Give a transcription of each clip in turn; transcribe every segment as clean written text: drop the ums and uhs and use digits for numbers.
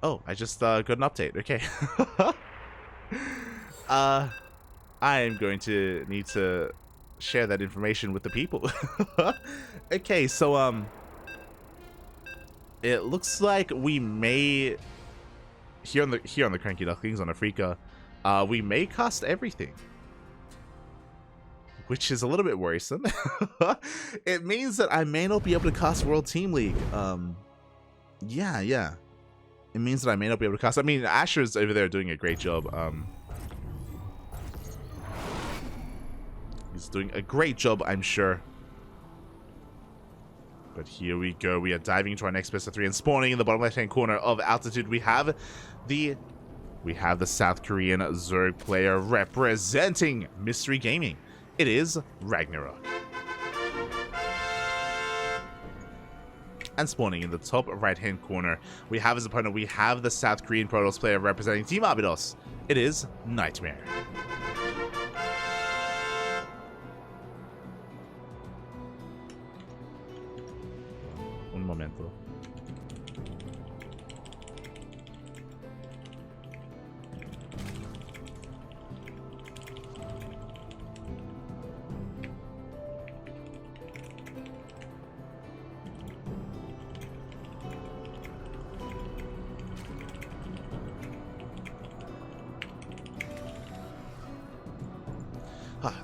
Oh, I just got an update. Okay. I am going to need to share that information with the people. Okay, so it looks like we may here on the CranKy Ducklings on Africa, we may cost everything, which is a little bit worrisome. It means that I may not be able to cast World Team League. Yeah. It means that I may not be able to cast. I mean, Asher's over there doing a great job. He's doing a great job, I'm sure. But here we go. We are diving into our next best of 3 and spawning in the bottom left-hand corner of Altitude. We have the South Korean Zerg player representing Mystery Gaming. It is RagnaroK. And spawning in the top right-hand corner, we have his opponent. We have the South Korean Protoss player representing Team Abydos. It is NightMare. Un momento.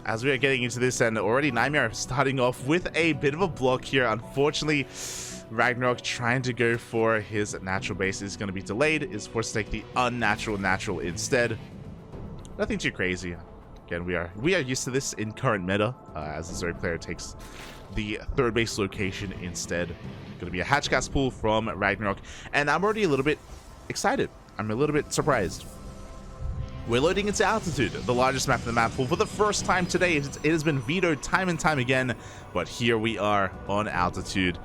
As we are getting into this, and already NightMare starting off with a bit of a block here. Unfortunately, RagnaroK trying to go for his natural base is going to be delayed, is forced to take the unnatural natural instead. Nothing too crazy. Again, we are used to this in current meta, as the Zerg player takes the third base location instead. Going to be a hatchcast pool from RagnaroK, and I'm already a little bit excited. I'm a little bit surprised. We're loading into Altitude, the largest map in the map pool. For the first time today, it has been vetoed time and time again, but here we are on Altitude.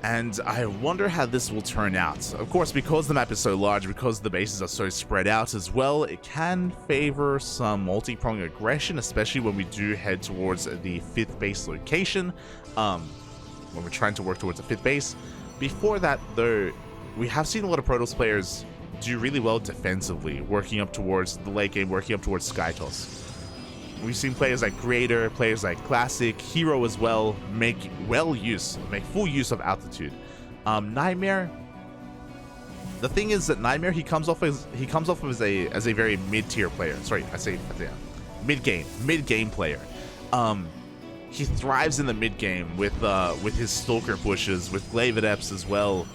And I wonder how this will turn out. Of course, because the map is so large, because the bases are so spread out as well, it can favor some multi-pronged aggression, especially when we do head towards the 5th base location, when we're trying to work towards a 5th base. Before that, though, we have seen a lot of Protoss players do really well defensively, working up towards the late game, working up towards Skytoss. We've seen players like Creator, players like Classic, Hero as well, make full use of Altitude. NightMare, the thing is that NightMare, he comes off as a very mid-tier player. Sorry, I say mid-game player. He thrives in the mid-game with his Stalker pushes, with Glaive Adepts as well.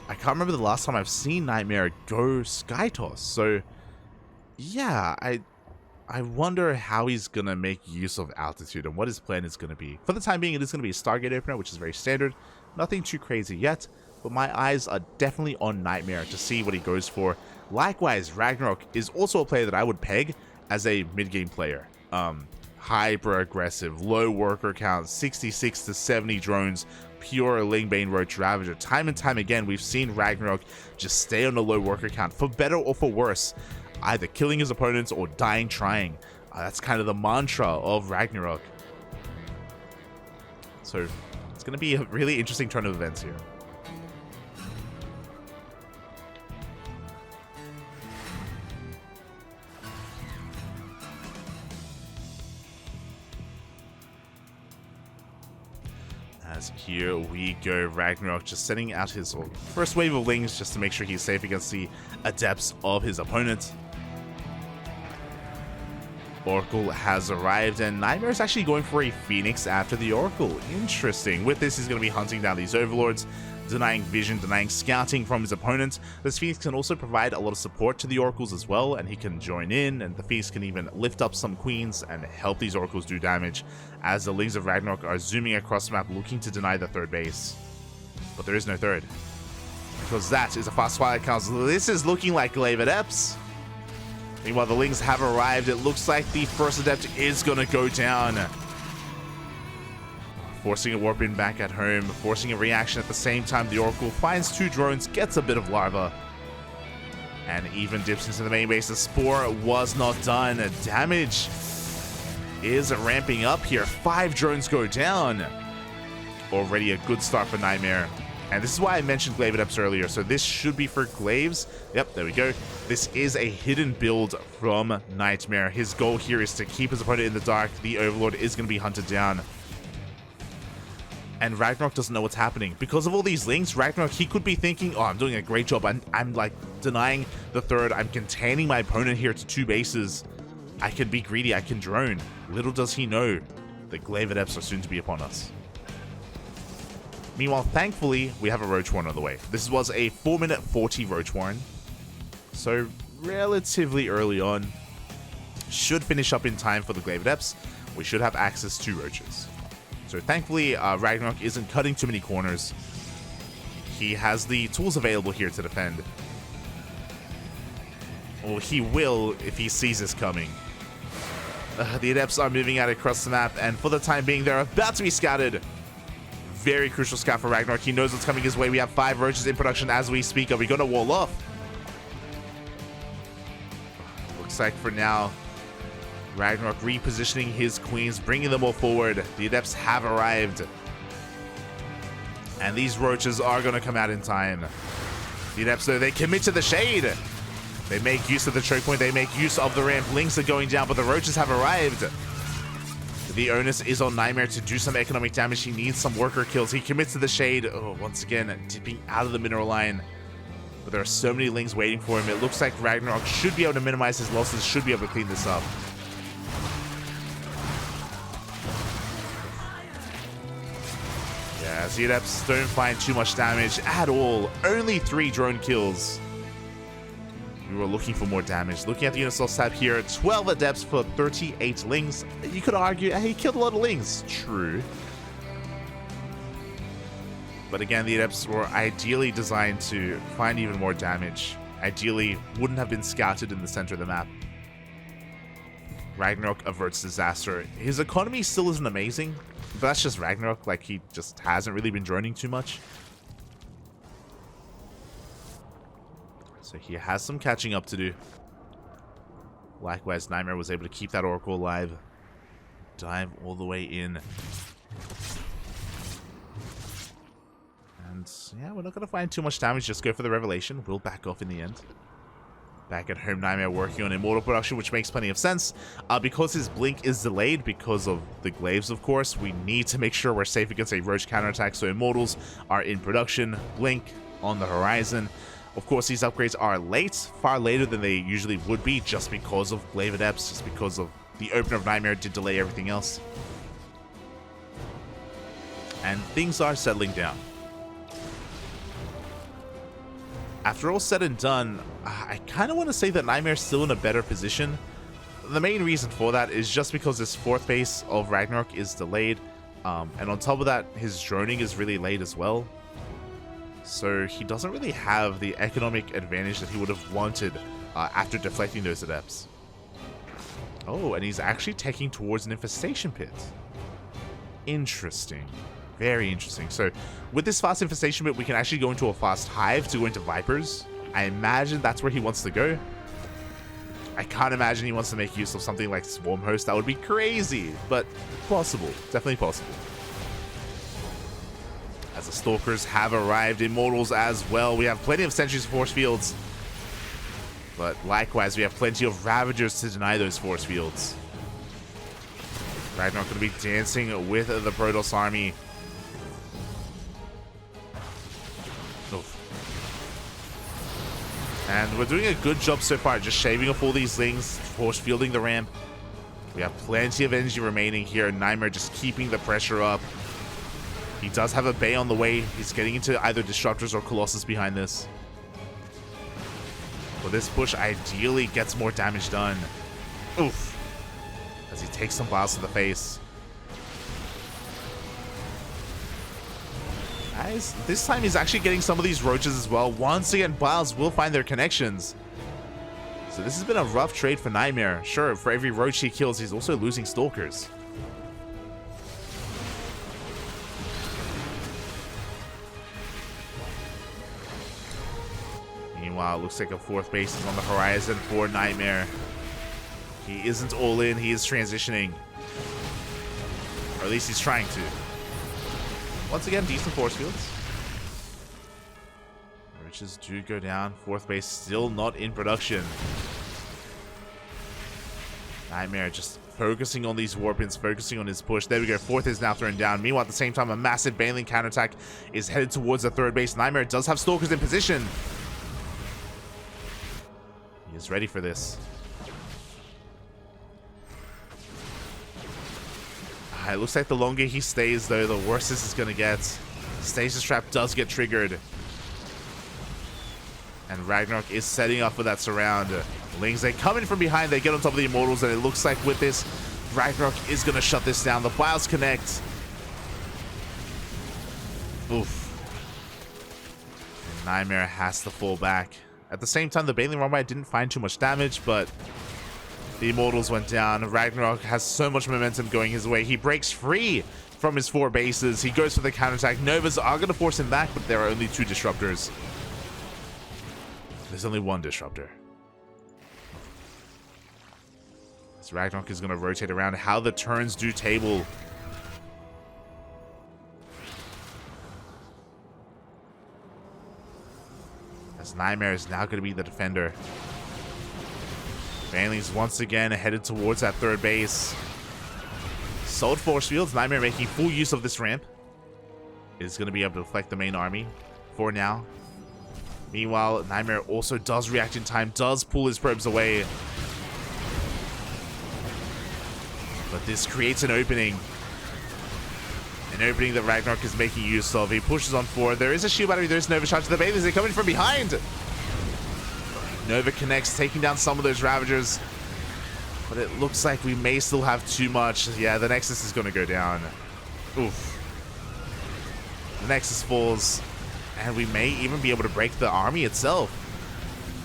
I can't remember the last time I've seen NightMare go Skytoss, so yeah, I wonder how he's going to make use of Altitude and what his plan is going to be. For the time being, it is going to be a Stargate opener, which is very standard. Nothing too crazy yet, but my eyes are definitely on NightMare to see what he goes for. Likewise, RagnaroK is also a player that I would peg as a mid-game player. Hyper aggressive, low worker count, 66 to 70 drones, pure Lingbane Roach Ravager. Time and time again, we've seen RagnaroK just stay on a low worker count, for better or for worse, either killing his opponents or dying trying. That's kind of the mantra of RagnaroK. So it's going to be a really interesting turn of events here. As here we go, RagnaroK just sending out his first wave of Lings just to make sure he's safe against the Adepts of his opponent. Oracle has arrived, and NightMare is actually going for a Phoenix after the Oracle. Interesting. With this, he's going to be hunting down these Overlords, denying vision, denying scouting from his opponent. This Phoenix can also provide a lot of support to the Oracles as well, and he can join in, and the Phoenix can even lift up some Queens and help these Oracles do damage, as the Lings of RagnaroK are zooming across the map looking to deny the third base. But there is no third, because that is a fast Twilight Council. This is looking like Glaive Adepts. Meanwhile, the Lings have arrived. It looks like the first Adept is going to go down. Forcing a warp in back at home, forcing a reaction at the same time. The Oracle finds 2 drones, gets a bit of larva, and even dips into the main base. The Spore was not done. Damage is ramping up here. 5 drones go down. Already a good start for NightMare. And this is why I mentioned Glaive Adepts earlier. So this should be for Glaives. Yep, there we go. This is a hidden build from NightMare. His goal here is to keep his opponent in the dark. The Overlord is going to be hunted down. And RagnaroK doesn't know what's happening. Because of all these links, RagnaroK, he could be thinking, oh, I'm doing a great job. I'm like denying the third. I'm containing my opponent here to 2 bases. I can be greedy. I can drone. Little does he know that Glaive Adepts are soon to be upon us. Meanwhile, thankfully, we have a Roach Warren on the way. This was a 4-minute 40 Roach Warren. So, relatively early on. Should finish up in time for the Glaive Adepts. We should have access to Roaches. So, thankfully, RagnaroK isn't cutting too many corners. He has the tools available here to defend. Well, he will if he sees this coming. The Adepts are moving out across the map, and for the time being, they're about to be scouted. Very crucial scout for RagnaroK. He knows what's coming his way. We have 5 Roaches in production as we speak. Are we going to wall off? Looks like for now, RagnaroK repositioning his queens, bringing them all forward. The Adepts have arrived. And these Roaches are going to come out in time. The Adepts, though, they commit to the shade. They make use of the choke point. They make use of the ramp. Links are going down, but the Roaches have arrived. The onus is on NightMare to do some economic damage. He needs some worker kills. He commits to the shade. Oh, once again, dipping out of the mineral line. But there are so many Lings waiting for him. It looks like RagnaroK should be able to minimize his losses, should be able to clean this up. Yeah, the Adepts don't find too much damage at all. Only 3 drone kills. We were looking for more damage. Looking at the unit source tab here, 12 Adepts for 38 Lings. You could argue, hey, he killed a lot of Lings. True. But again, the Adepts were ideally designed to find even more damage. Ideally, wouldn't have been scouted in the center of the map. RagnaroK averts disaster. His economy still isn't amazing, but that's just RagnaroK. Like, he just hasn't really been droning too much. So he has some catching up to do. Likewise, NightMare was able to keep that Oracle alive. Dive all the way in. And yeah, we're not going to find too much damage. Just go for the Revelation. We'll back off in the end. Back at home, NightMare working on Immortal production, which makes plenty of sense. Because his Blink is delayed because of the Glaives, of course, we need to make sure we're safe against a Roach counterattack. So Immortals are in production. Blink on the horizon. Of course, these upgrades are late, far later than they usually would be, just because of Glaive Adepts, just because of the opener of NightMare did delay everything else. And things are settling down. After all said and done, I kind of want to say that NightMare's still in a better position. The main reason for that is just because this 4th base of RagnaroK is delayed, and on top of that, his droning is really late as well. So he doesn't really have the economic advantage that he would have wanted after deflecting those Adepts. Oh, and he's actually taking towards an Infestation Pit. Interesting. Very interesting. So with this fast Infestation Pit, we can actually go into a fast Hive to go into Vipers. I imagine that's where he wants to go. I can't imagine he wants to make use of something like Swarm Host. That would be crazy, but possible. Definitely possible. As the Stalkers have arrived, Immortals as well. We have plenty of Sentries and Force Fields. But likewise, we have plenty of Ravagers to deny those Force Fields. RagnaroK going to be dancing with the Protoss army. Oof. And we're doing a good job so far, just shaving off all these Lings, Force Fielding the ramp. We have plenty of energy remaining here. NightMare just keeping the pressure up. He does have a Bay on the way. He's getting into either Disruptors or Colossus behind this. Well, this push ideally gets more damage done. Oof. As he takes some blasts to the face. Guys, this time he's actually getting some of these Roaches as well. Once again, Biles will find their connections. So this has been a rough trade for NightMare. Sure, for every Roach he kills, he's also losing Stalkers. Meanwhile, looks like a 4th base is on the horizon for NightMare. He isn't all in, he is transitioning. Or at least he's trying to. Once again, decent force fields. Archers do go down. Fourth base still not in production. NightMare just focusing on these warpins, focusing on his push. There we go. Fourth is now thrown down. Meanwhile, at the same time, a massive Baneling counterattack is headed towards the third base. NightMare does have Stalkers in position. He is ready for this. It looks like the longer he stays, though, the worse this is going to get. Stasis Trap does get triggered. And RagnaroK is setting up for that surround. Lings, they come in from behind, they get on top of the Immortals, and it looks like with this, RagnaroK is going to shut this down. The Biles connect. Oof. And NightMare has to fall back. At the same time, the Baneling Rumbai didn't find too much damage, but the Immortals went down. RagnaroK has so much momentum going his way. He breaks free from his 4 bases. He goes for the counterattack. Novas are going to force him back, but there are only 2 disruptors. There's only 1 disruptor. So RagnaroK is going to rotate around. How the turns do table. As NightMare is now going to be the defender. Banelings once again headed towards that third base. Sold force fields. NightMare making full use of this ramp. Is going to be able to deflect the main army for now. Meanwhile, NightMare also does react in time, does pull his probes away. But this creates an opening. An opening that RagnaroK is making use of. He pushes on forward. There is a shield battery. There's Nova charge to the Baneings. They're coming from behind. Nova connects, taking down some of those Ravagers. But it looks like we may still have too much. Yeah, the Nexus is going to go down. Oof. The Nexus falls. And we may even be able to break the army itself.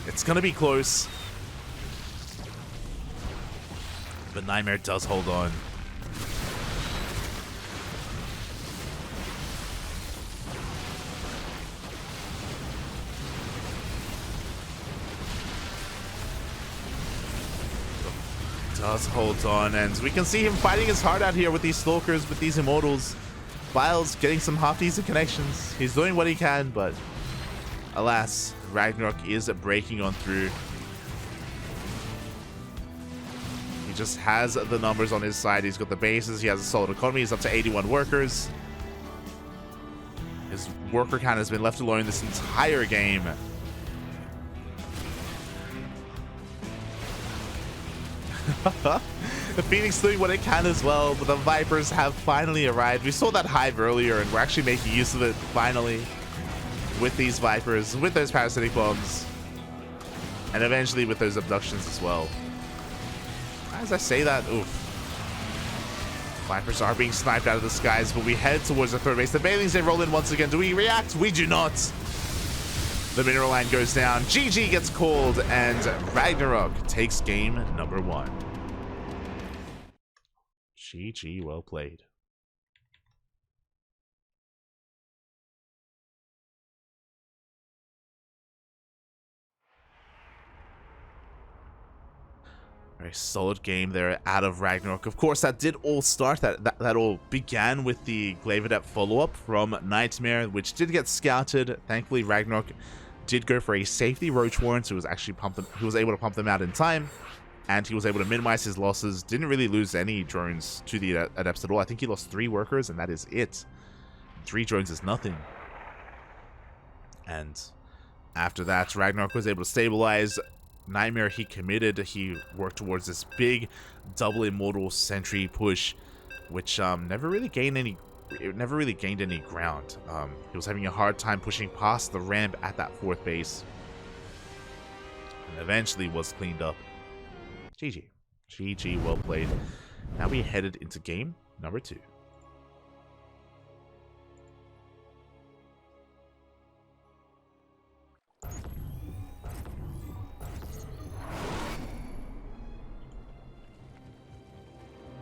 It's going to be close. But NightMare does hold on. Does hold on, and we can see him fighting his heart out here with these Stalkers, with these Immortals. Biles getting some half-decent connections. He's doing what he can, but alas, RagnaroK is breaking on through. He just has the numbers on his side. He's got the bases. He has a solid economy. He's up to 81 workers. His worker count has been left alone this entire game. The Phoenix doing what it can as well, but the Vipers have finally arrived. We saw that hive earlier, and we're actually making use of it finally with these Vipers, with those parasitic bombs, and eventually with those abductions as well. As I say that, oof. Vipers are being sniped out of the skies, but we head towards the third base. The Banelings, they roll in once again. Do we react? We do not. The mineral line goes down. GG gets called, and RagnaroK takes game number 1. GG, well played. Very solid game there out of RagnaroK. Of course, that did all start, that all began with the Glaveadept follow-up from NightMare, which did get scouted. Thankfully, RagnaroK did go for a safety Roach Warren, so he was able to pump them out in time, and he was able to minimize his losses. Didn't really lose any drones to the Adepts at all. I think he lost 3 workers, and that is it. 3 drones is nothing. And after that, RagnaroK was able to stabilize. NightMare, he committed. He worked towards this big double Immortal Sentry push, which never really gained any ground. He was having a hard time pushing past the ramp at that 4th base, and eventually was cleaned up. GG. GG, well played. Now we headed into game number 2.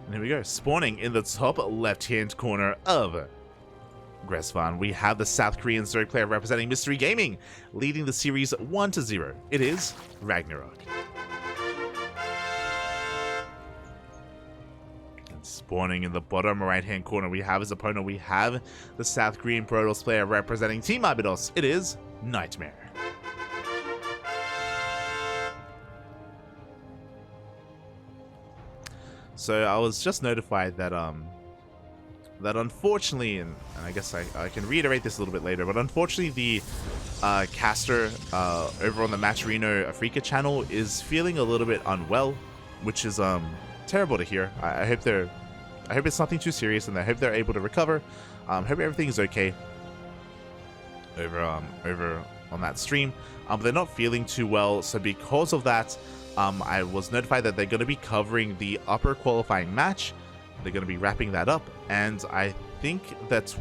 And here we go, spawning in the top left-hand corner of Gresvan, we have the South Korean Zerg player representing Mystery Gaming, leading the series 1-0. It is RagnaroK. And spawning in the bottom right-hand corner, we have his opponent. We have the South Korean Protoss player representing Team Abydos. It is NightMare. So I was just notified that that unfortunately, and I guess I can reiterate this a little bit later, but unfortunately the caster over on the Matcherino Africa channel is feeling a little bit unwell, which is terrible to hear. I hope it's nothing too serious, and I hope they're able to recover. Hope everything is okay over on that stream. But they're not feeling too well, so because of that, I was notified that they're going to be covering the upper qualifying match. They're going to be wrapping that up, and I think that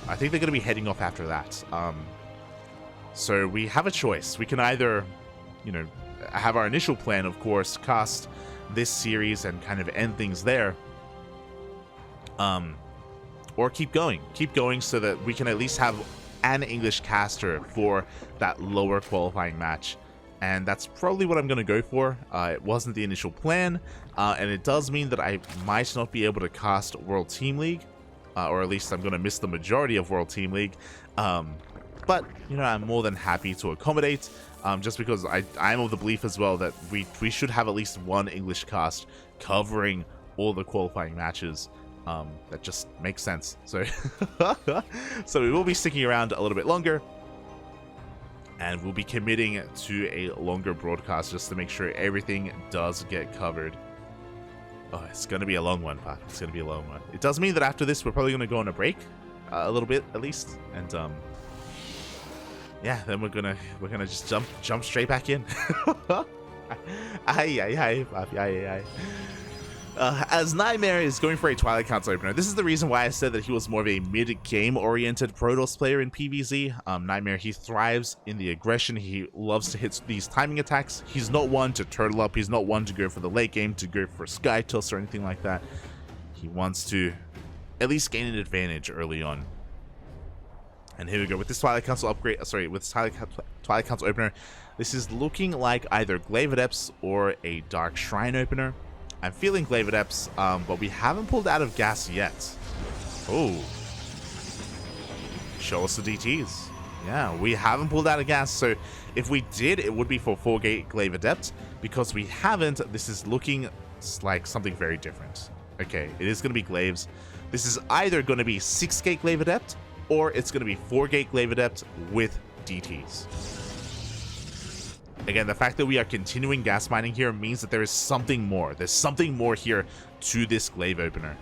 I think they're going to be heading off after that. So we have a choice. We can either, you know, have our initial plan, of course, cast this series and kind of end things there, or keep going so that we can at least have an English caster for that lower qualifying match. And that's probably what I'm going to go for. It wasn't the initial plan, and it does mean that I might not be able to cast World Team League, or at least I'm going to miss the majority of World Team League. But, you know, I'm more than happy to accommodate, just because I'm of the belief as well that we should have at least one English cast covering all the qualifying matches. That just makes sense. So, so we will be sticking around a little bit longer, and we'll be committing to a longer broadcast just to make sure everything does get covered. Oh, it's going to be a long one, Pat. It's going to be a long one. It does mean that after this, we're probably going to go on a break, a little bit at least, and yeah, then we're gonna just jump straight back in. As NightMare is going for a Twilight Council opener, this is the reason why I said that he was more of a mid-game oriented Protoss player in PvZ. NightMare, he thrives in the aggression. He loves to hit these timing attacks. He's not one to turtle up. He's not one to go for the late game, to go for Sky Toss or anything like that. He wants to at least gain an advantage early on. And here we go with this Twilight Council upgrade. Sorry, with this Twilight Council opener, this is looking like either Glaive Adepts or a Dark Shrine opener. I'm feeling Glaive Adepts, but we haven't pulled out of gas yet. Oh. Show us the DTs. Yeah, we haven't pulled out of gas, so if we did, it would be for 4-gate Glaive Adept. Because we haven't, this is looking like something very different. Okay, it is going to be Glaives. This is either going to be 6-gate Glaive Adept, or it's going to be 4-gate Glaive Adept with DTs. Again, the fact that we are continuing gas mining here means that there is something more. There's something more here to this Glaive opener.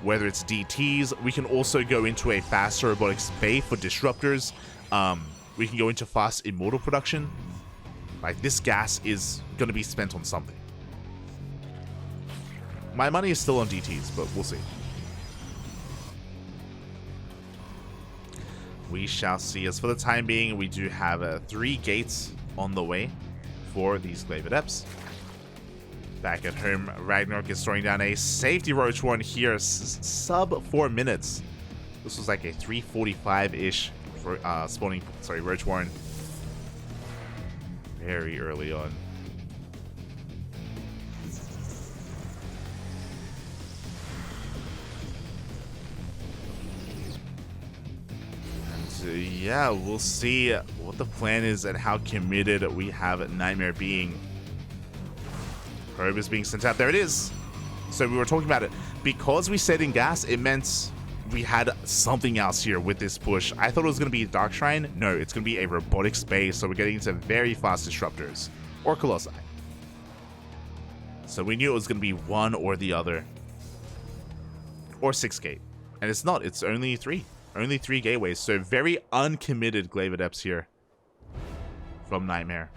Whether it's DTs, we can also go into a faster robotics bay for disruptors. We can go into fast immortal production. Like, this gas is going to be spent on something. My money is still on DTs, but we'll see. We shall see. As for the time being, we do have 3 gates on the way for these Glaive Adepts. Back at home, RagnaroK is throwing down a safety Roach Warren here, sub 4 minutes. This was like a 3:45-ish for spawning, sorry, Roach Warren. Very early on. Yeah, we'll see what the plan is and how committed we have NightMare being. Probe is being sent out. There it is. So we were talking about it. Because we set in gas, it meant we had something else here with this push. I thought it was going to be Dark Shrine. No, it's going to be a robotics base. So we're getting into very fast disruptors. Or Colossi. So we knew it was going to be one or the other. Or 6-gate. And it's not. It's only 3. Only 3 gateways, so very uncommitted Glaive Adepts here from NightMare.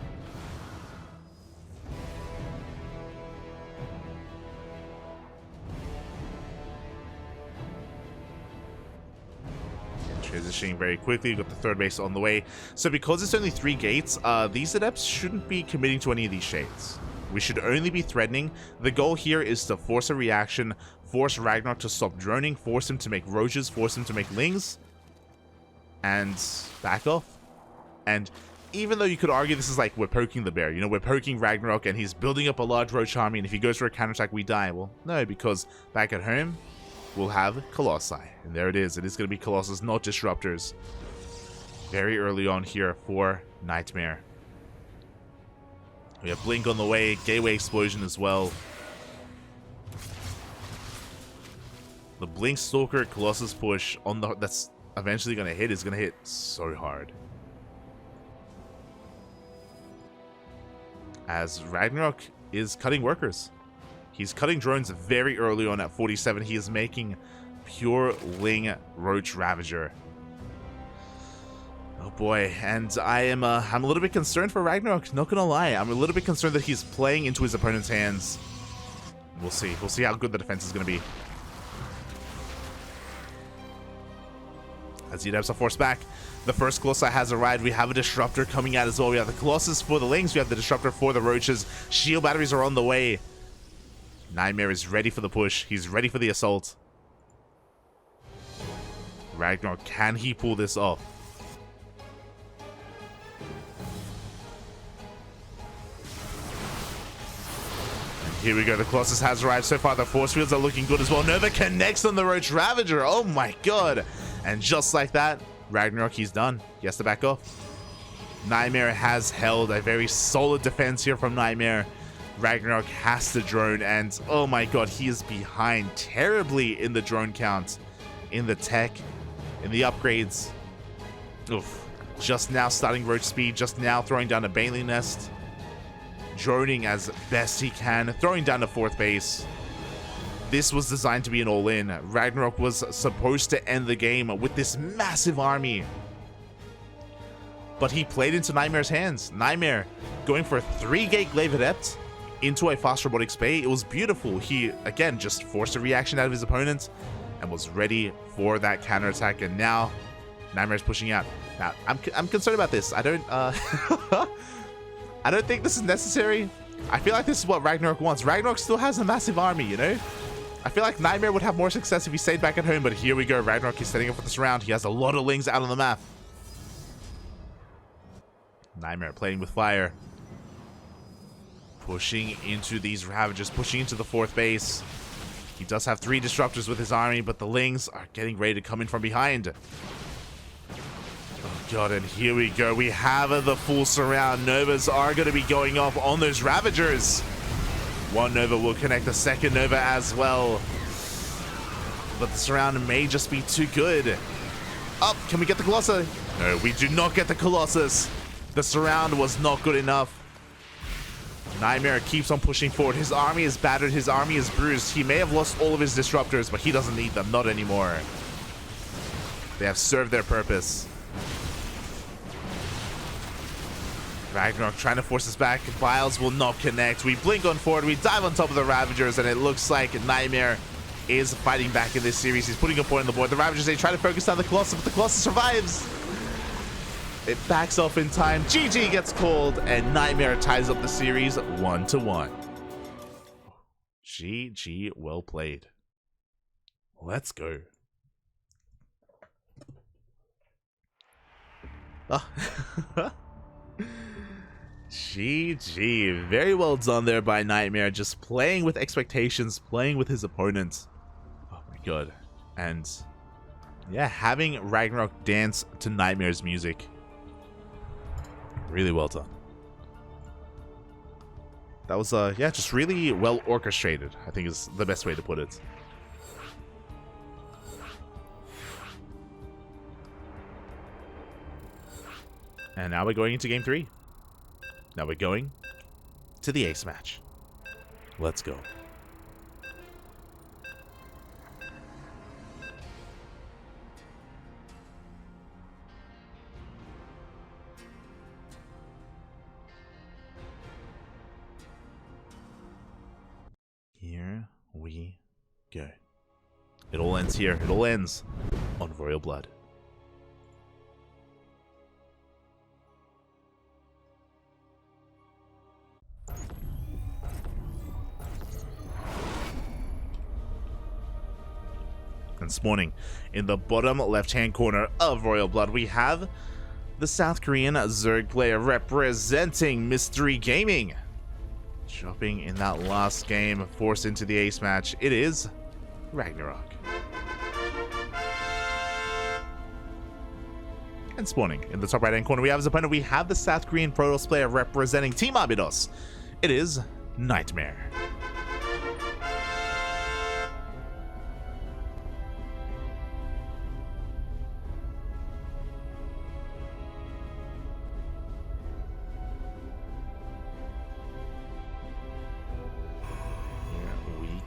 Transitioning very quickly, we've got the 3rd base on the way. So because it's only 3 gates, these Adepts shouldn't be committing to any of these shades. We should only be threatening. The goal here is to force a reaction, force RagnaroK to stop droning, force him to make Roaches, force him to make Lings, and back off. And even though you could argue this is like we're poking the bear, you know, we're poking RagnaroK and he's building up a large Roach army, and if he goes for a counterattack, we die. Well, no, because back at home, we'll have Colossi. And there it is. It is going to be Colossus, not Disruptors. Very early on here for NightMare. We have Blink on the way, Gateway Explosion as well. The Blink Stalker Colossus push on the that's eventually going to hit is going to hit so hard. As RagnaroK is cutting workers. He's cutting drones very early on at 47. He is making pure Ling Roach Ravager. Oh boy, and I'm a little bit concerned for RagnaroK, not gonna lie. I'm a little bit concerned that he's playing into his opponent's hands. We'll see. We'll see how good the defense is gonna be. As ZvPs are forced back, the first Colossus has arrived. We have a Disruptor coming out as well. We have the Colossus for the Lings. We have the Disruptor for the Roaches. Shield batteries are on the way. NightMare is ready for the push. He's ready for the assault. RagnaroK, can he pull this off? And here we go. The Colossus has arrived. So far, the force fields are looking good as well. Nova connects on the Roach Ravager. Oh my god. And just like that, RagnaroK, he's done. He has to back off. NightMare has held a very solid defense here from NightMare. RagnaroK has to drone, and oh my god, he is behind terribly in the drone count, in the tech, in the upgrades. Oof. Just now starting Roach speed, just now throwing down a Baneling Nest. Droning as best he can, throwing down the 4th base. This was designed to be an all-in. RagnaroK was supposed to end the game with this massive army. But he played into NightMare's hands. NightMare going for a 3-gate Glaive Adept into a fast robotics bay. It was beautiful. He, again, just forced a reaction out of his opponent and was ready for that counterattack. And now, NightMare's pushing out. Now, I'm concerned about this. I don't think this is necessary. I feel like this is what RagnaroK wants. RagnaroK still has a massive army, you know? I feel like NightMare would have more success if he stayed back at home, but here we go. RagnaroK is setting up for this round. He has a lot of Lings out on the map. NightMare playing with fire. Pushing into these Ravagers, pushing into the 4th base. He does have 3 Disruptors with his army, but the Lings are getting ready to come in from behind. Oh god, and here we go. We have the full surround. Novas are going to be going off on those Ravagers. One Nova will connect, the second Nova as well. But the surround may just be too good. Up, can we get the Colossus? No, we do not get the Colossus. The surround was not good enough. NightMare keeps on pushing forward. His army is battered. His army is bruised. He may have lost all of his Disruptors, but he doesn't need them. Not anymore. They have served their purpose. RagnaroK trying to force us back. Vials will not connect. We blink on forward. We dive on top of the Ravagers, and it looks like NightMare is fighting back in this series. He's putting a point on the board. The Ravagers, they try to focus on the Colossus, but the Colossus survives. It backs off in time. GG gets called, and NightMare ties up the series 1-1. GG, well played. Let's go. Oh. GG. Very well done there by NightMare. Just playing with expectations, playing with his opponent. Oh my god. And yeah, having RagnaroK dance to NightMare's music. Really well done. That was, yeah, just really well orchestrated, I think is the best way to put it. And now we're going into game 3. Now we're going to the ace match. Let's go. Here we go. It all ends here. It all ends on Royal Blood. And spawning in the bottom left-hand corner of Royal Blood, we have the South Korean Zerg player representing Mystery Gaming. Dropping in that last game, forced into the ace match, it is RagnaroK. And spawning in the top right-hand corner, we have his opponent. We have the South Korean Protoss player representing Team Abydos. It is NightMare.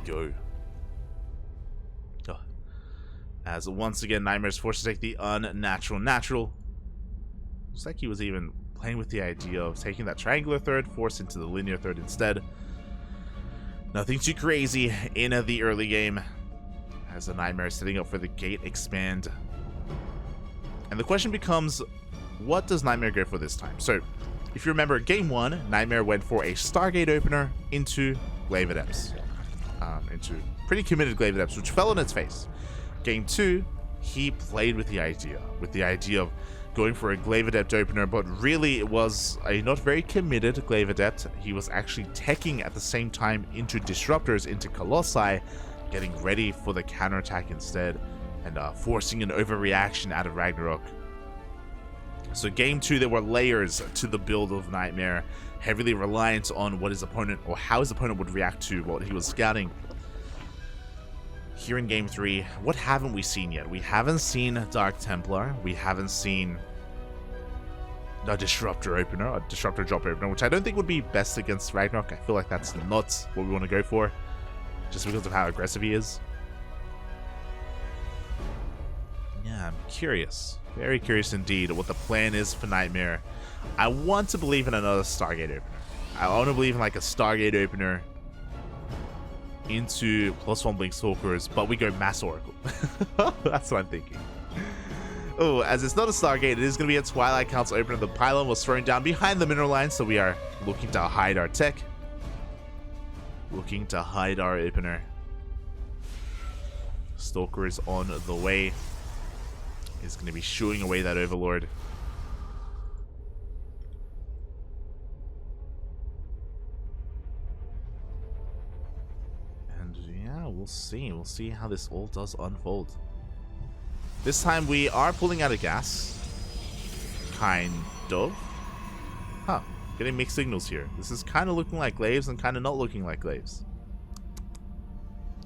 go. Oh. As once again, NightMare's forced to take the unnatural natural. Looks like he was even playing with the idea of taking that triangular third, forced into the linear third instead. Nothing too crazy in the early game, as the NightMare is setting up for the gate expand. And the question becomes, what does NightMare go for this time? So, if you remember, game 1, NightMare went for a Stargate opener into Glaive Adepts. Into pretty committed Glaive Adepts, which fell on its face. Game 2, he played with the idea of going for a Glaive Adept opener, but really it was a not very committed Glaive Adept. He was actually teching at the same time into Disruptors, into Colossi, getting ready for the counterattack instead, and forcing an overreaction out of RagnaroK. So game 2, there were layers to the build of NightMare, heavily reliant on what his opponent, or how his opponent would react to what he was scouting. Here in game 3, what haven't we seen yet? We haven't seen Dark Templar, we haven't seen a Disruptor opener, a Disruptor drop opener, which I don't think would be best against RagnaroK. I feel like that's not what we want to go for, just because of how aggressive he is. Yeah, I'm curious. Very curious indeed what the plan is for NightMare. I want to believe in another Stargate opener. I want to believe in like a Stargate opener into +1 Blink Stalkers, but we go Mass Oracle. That's what I'm thinking. Oh, as it's not a Stargate, it is going to be a Twilight Council opener. The pylon was thrown down behind the mineral line, so we are looking to hide our tech. Looking to hide our opener. Stalker is on the way. He's going to be shooing away that Overlord. And yeah, we'll see. We'll see how this all does unfold. This time we are pulling out a gas. Kind of. Huh. Getting mixed signals here. This is kind of looking like Glaives and kind of not looking like Glaives.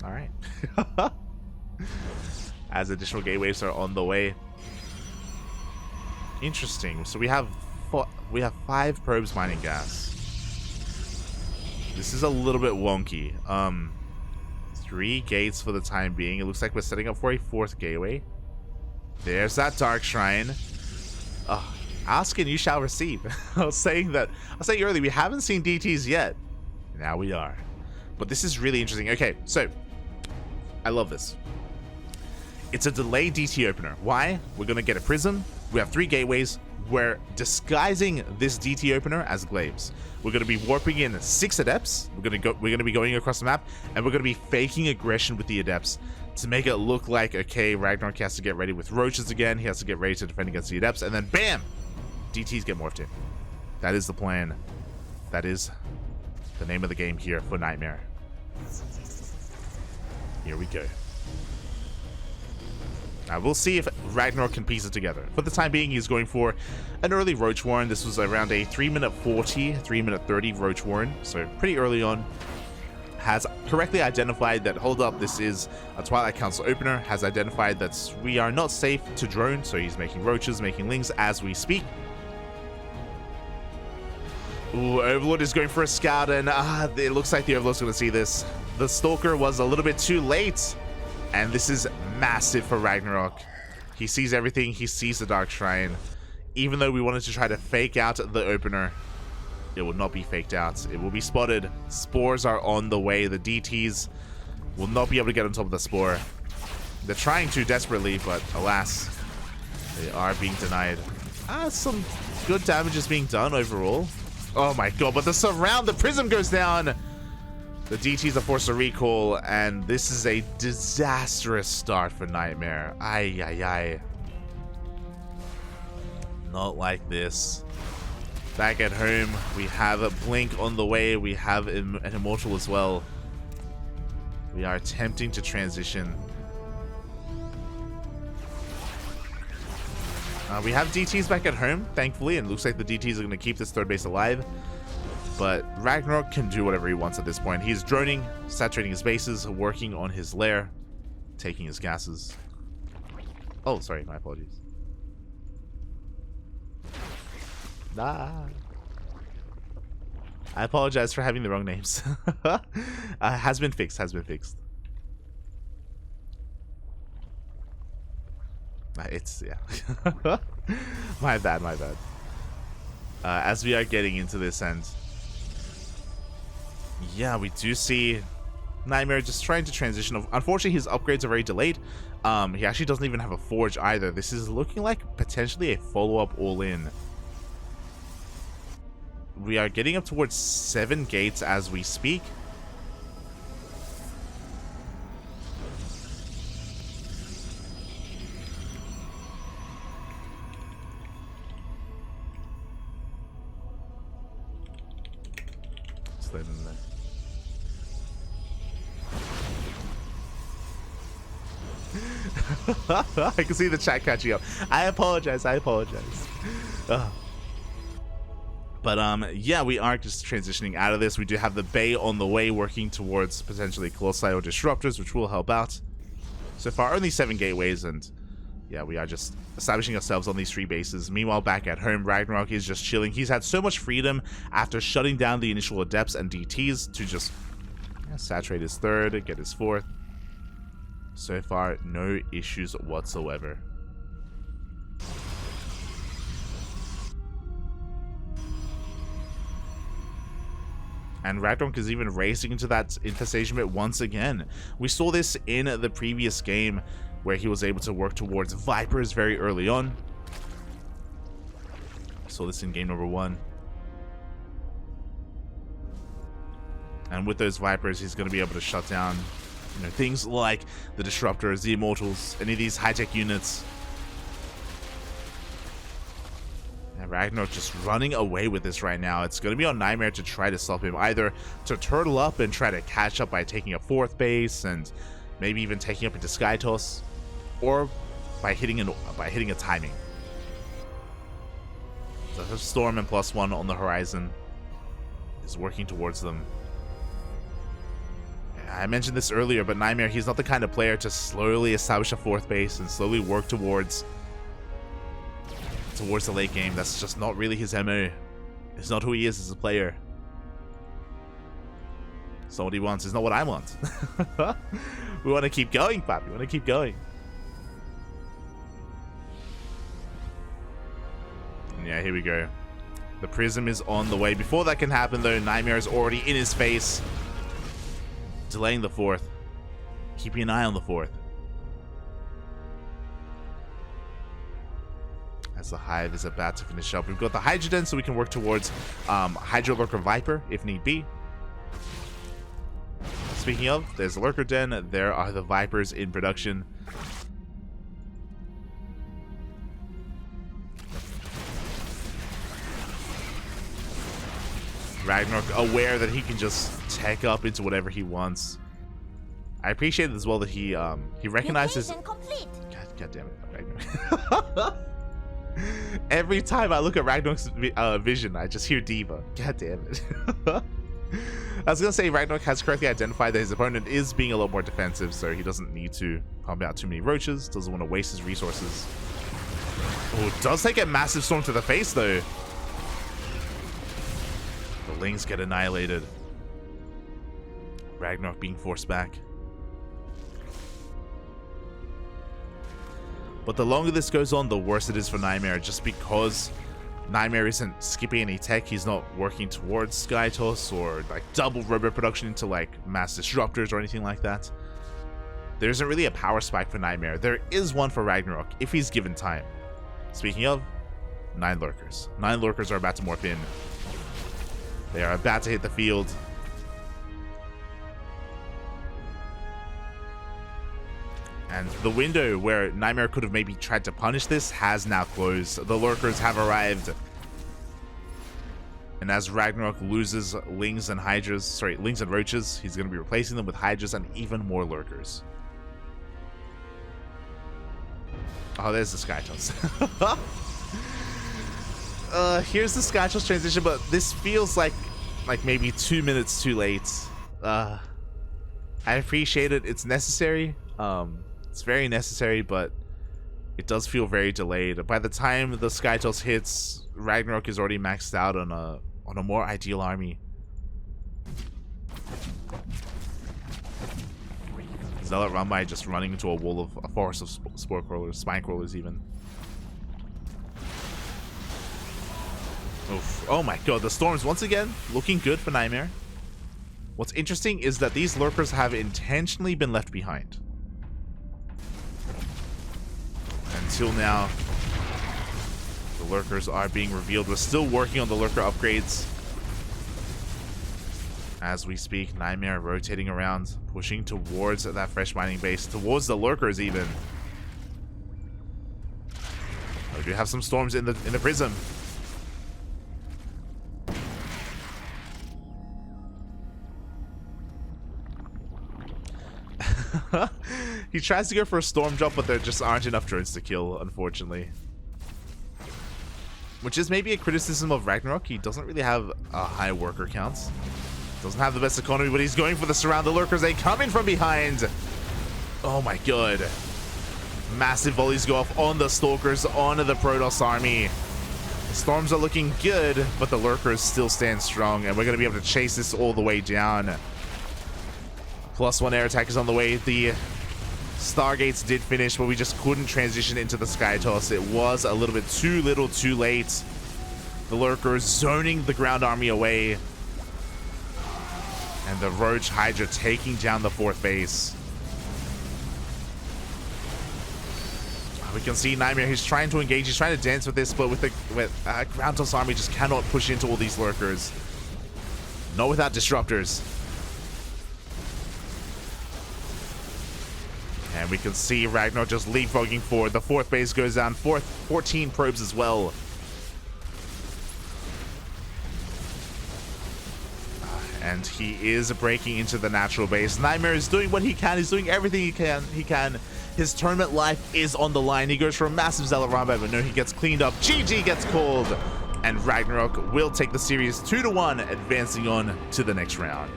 Alright. As additional gateways are on the way. Interesting. So we have 5 probes mining gas. This is a little bit wonky. 3 gates for the time being. It looks like we're setting up for a 4th gateway. There's that Dark Shrine. Ask and you shall receive. I was saying earlier, we haven't seen DTs yet. Now we are. But this is really interesting. Okay, so I love this. It's a delayed DT opener. Why? We're going to get a prism. We have 3 gateways. We're disguising this DT opener as Glaives. We're going to be warping in 6 Adepts. We're going to be going across the map, and we're going to be faking aggression with the Adepts to make it look like, okay, RagnaroK has to get ready with Roaches again. He has to get ready to defend against the Adepts, and then bam! DTs get morphed in. That is the plan. That is the name of the game here for NightMare. Here we go. Now, we'll see if RagnaroK can piece it together. For the time being, he's going for an early Roach Warren. This was around a 3-minute 40, 3-minute 30 Roach Warren, so pretty early on. Has correctly identified that, hold up, this is a Twilight Council opener. Has identified that we are not safe to drone, so he's making Roaches, making Lings as we speak. Ooh, Overlord is going for a scout, and it looks like the Overlord's going to see this. The Stalker was a little bit too late. And this is massive for RagnaroK. He sees everything. He sees the Dark Shrine. Even though we wanted to try to fake out the opener, it will not be faked out. It will be spotted. Spores are on the way. The DTs will not be able to get on top of the Spore. They're trying to desperately, but alas, they are being denied. Some good damage is being done overall. Oh my god, but the surround, the prism goes down. The DTs are forced to recall, and this is a disastrous start for NightMare. Ay, ay, ay. Not like this. Back at home, we have a Blink on the way. We have an Immortal as well. We are attempting to transition. We have DTs back at home, thankfully, and it looks like the DTs are going to keep this third base alive. But RagnaroK can do whatever he wants at this point. He's droning, saturating his bases, working on his lair, taking his gases. Oh, sorry, my apologies. I apologize for having the wrong names. Has been fixed, has been fixed. It's, yeah. My bad, my bad. As we are getting into this end, yeah, we do see NightMare just trying to transition. Unfortunately, his upgrades are very delayed. He actually doesn't even have a forge either. This is looking like potentially a follow-up all-in. We are getting up towards 7 gates as we speak. Just let him there. I can see the chat catching up. I apologize. I apologize. But yeah, we are just transitioning out of this. We do have the Bay on the way, working towards potentially Colossi or Disruptors, which will help out. So far, only 7 gateways, and yeah, we are just establishing ourselves on these 3 bases. Meanwhile, back at home, RagnaroK is just chilling. He's had so much freedom after shutting down the initial Adepts and DTs to just saturate his 3rd, get his 4th. So far, no issues whatsoever. And RagnaroK is even racing into that infestation bit once again. We saw this in the previous game where he was able to work towards Vipers very early on. Saw this in game number 1. And with those Vipers, he's going to be able to shut down, you know, things like the Disruptors, the Immortals, any of these high-tech units. RagnaroK just running away with this right now. It's going to be on NightMare to try to stop him, either to turtle up and try to catch up by taking a 4th base and maybe even taking up into Sky Toss, or by hitting a timing. So Storm and +1 on the horizon is working towards them. I mentioned this earlier, but NightMare, he's not the kind of player to slowly establish a 4th base and slowly work towards the late game. That's just not really his MO. It's not who he is as a player. It's not what he wants. It's not what I want. We want to keep going, Pap. We want to keep going. And yeah, here we go. The Prism is on the way. Before that can happen, though, NightMare is already in his face, delaying the 4th. Keeping an eye on the 4th. As the Hive is about to finish up. We've got the Hydra Den, so we can work towards Hydra Lurker Viper if need be. Speaking of, there's the Lurker Den. There are the Vipers in production. RagnaroK aware that he can just tech up into whatever he wants. I appreciate it as well that he recognizes. God damn it, RagnaroK. Every time I look at RagnaroK's vision, I just hear Diva. God damn it. I was gonna say RagnaroK has correctly identified that his opponent is being a lot more defensive, so he doesn't need to pump out too many roaches, doesn't want to waste his resources. Oh, does take a massive storm to the face though. The Lings get annihilated. RagnaroK being forced back. But the longer this goes on, the worse it is for NightMare, just because NightMare isn't skipping any tech. He's not working towards Sky Toss or like double robo production into like mass disruptors or anything like that. There isn't really a power spike for NightMare. There is one for RagnaroK if he's given time. Speaking of, 9 Lurkers. 9 Lurkers are about to morph in. They are about to hit the field. And the window where NightMare could have maybe tried to punish this has now closed. The Lurkers have arrived. And as RagnaroK loses Lings and Hydras, sorry, Lings and Roaches, he's going to be replacing them with Hydras and even more Lurkers. Oh, there's the Sky Toss. Here's the Sky Toss transition, but this feels like maybe 2 minutes too late. I appreciate it. It's necessary. It's very necessary, but it does feel very delayed. By the time the Sky Toss hits, RagnaroK is already maxed out on a more ideal army. Zealot Rambai just running into a wall of a forest of spore crawlers, spine crawlers even. Oof. Oh my god, the storms once again looking good for NightMare. What's interesting is that these lurkers have intentionally been left behind. Until now, the lurkers are being revealed. We're still working on the lurker upgrades. As we speak, NightMare rotating around, pushing towards that fresh mining base, towards the lurkers even. We do have some storms in the prism. He tries to go for a storm drop, but there just aren't enough drones to kill, unfortunately. Which is maybe a criticism of RagnaroK. He doesn't really have a high worker count. Doesn't have the best economy, but he's going for the surround. The lurkers, they come in from behind. Oh my god. Massive volleys go off on the stalkers, on the Protoss army. The storms are looking good, but the lurkers still stand strong, and we're going to be able to chase this all the way down. +1 air attack is on the way. The Stargates did finish, but we just couldn't transition into the Sky Toss. It was a little bit too little too late. The lurkers zoning the ground army away. And the Roach Hydra taking down the 4th base. We can see NightMare, he's trying to engage, he's trying to dance with this, but with Ground Toss army just cannot push into all these lurkers. Not without disruptors. And we can see RagnaroK just leapfrogging forward. The 4th base goes down. 14 probes as well. And he is breaking into the natural base. NightMare is doing what he can. He's doing everything he can. His tournament life is on the line. He goes for a massive Zealot Rambai, but no, he gets cleaned up. GG gets called. And RagnaroK will take the series 2-1, advancing on to the next round.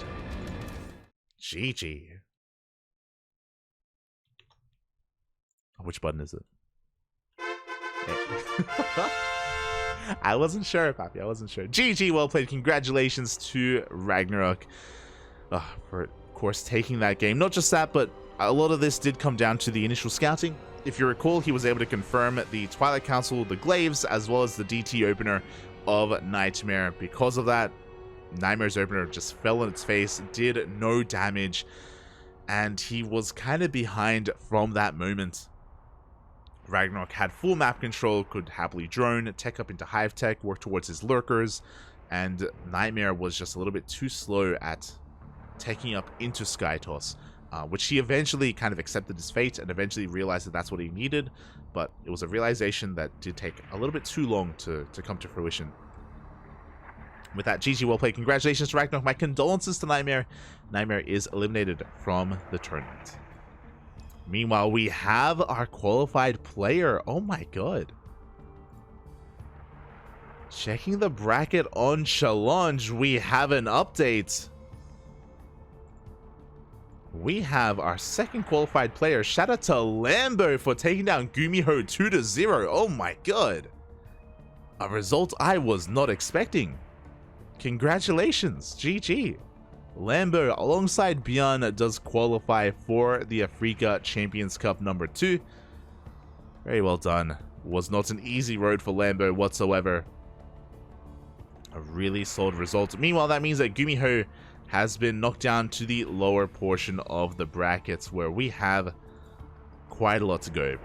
GG. Which button is it? I wasn't sure, Papi. I wasn't sure. GG, well played. Congratulations to RagnaroK for, of course, taking that game. Not just that, but a lot of this did come down to the initial scouting. If you recall, he was able to confirm the Twilight Council, the Glaives, as well as the DT opener of NightMare. Because of that, NightMare's opener just fell on its face, did no damage, and he was kind of behind from that moment. RagnaroK had full map control, could happily drone, tech up into Hive Tech, work towards his lurkers, and NightMare was just a little bit too slow at teching up into Sky Toss, which he eventually kind of accepted his fate and eventually realized that that's what he needed, but it was a realization that did take a little bit too long to come to fruition. With that, GG, well played. Congratulations to RagnaroK. My condolences to NightMare. NightMare is eliminated from the tournament. Meanwhile, we have our qualified player. Oh my god. Checking the bracket on Challenge, we have an update. We have our second qualified player. Shout out to Lambo for taking down Gumiho 2-0. Oh my god. A result I was not expecting. Congratulations, GG. Lambo alongside Bjorn does qualify for the Africa Champions Cup number 2. Very well done. Was not an easy road for Lambo whatsoever. A really solid result. Meanwhile, that means that Gumiho has been knocked down to the lower portion of the brackets, where we have quite a lot to go.